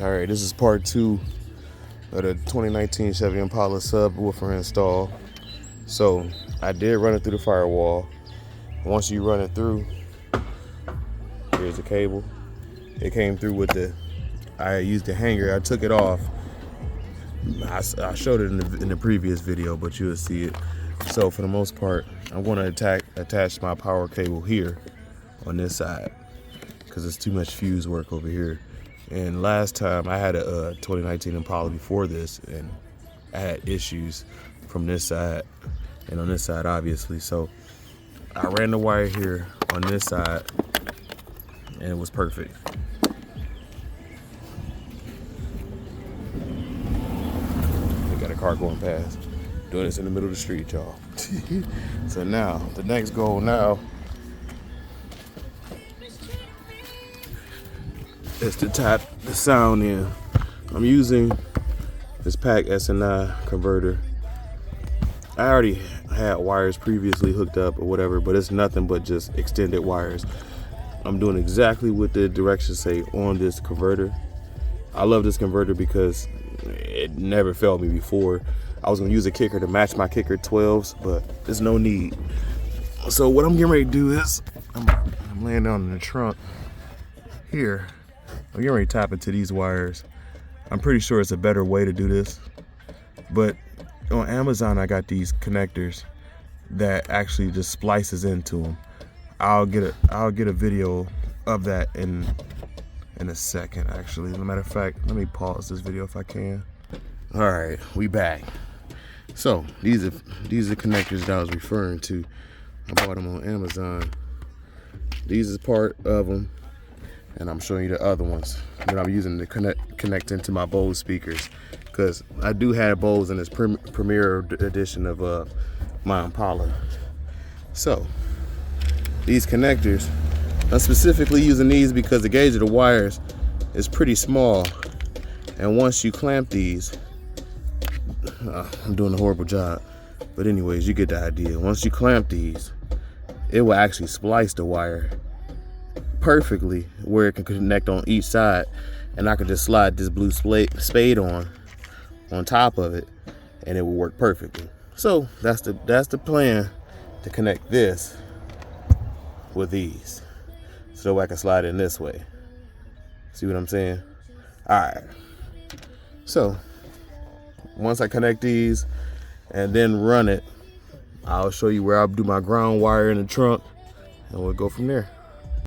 All right, this is part 2 of the 2019 Chevy Impala subwoofer install. So I did run it through the firewall. Once you run it through, here's the cable. It came through with I used the hanger. I took it off. I showed it in the previous video, but you'll see it. So for the most part, I'm going to attach my power cable here on this side because it's too much fuse work over here. And last time I had a 2019 Impala before this, and I had issues from this side and on this side, obviously. So I ran the wire here on this side, and it was perfect. We got a car going past. Doing this in the middle of the street, y'all. So now, the next goal now is to tap the sound in. I'm using this pack S&I converter. I already had wires previously hooked up or whatever, but it's nothing but just extended wires. I'm doing exactly what the directions say on this converter. I love this converter because it never failed me before. I was gonna use a kicker to match my kicker 12s, but there's no need. So what I'm getting ready to do is, I'm laying down in the trunk here. I'm getting ready to tap into these wires. I'm pretty sure it's a better way to do this, but on Amazon I got these connectors that actually just splices into them. I'll get a video of that in a second. Actually, as a matter of fact, let me pause this video if I can. All right, we back. So these are connectors that I was referring to. I bought them on Amazon. These is part of them, and I'm showing you the other ones that I'm using to connect into my Bose speakers, because I do have Bose in this premiere edition of my Impala. So these connectors, I'm specifically using these because the gauge of the wires is pretty small, and once you clamp these, I'm doing a horrible job, but anyways, you get the idea. Once you clamp these, it will actually splice the wire perfectly where it can connect on each side, and I can just slide this blue spade on top of it, and it will work perfectly. So that's the plan, to connect this with these, so I can slide in this way. See what I'm saying? All right. So once I connect these and then run it, I'll show you where I'll do my ground wire in the trunk, and we'll go from there.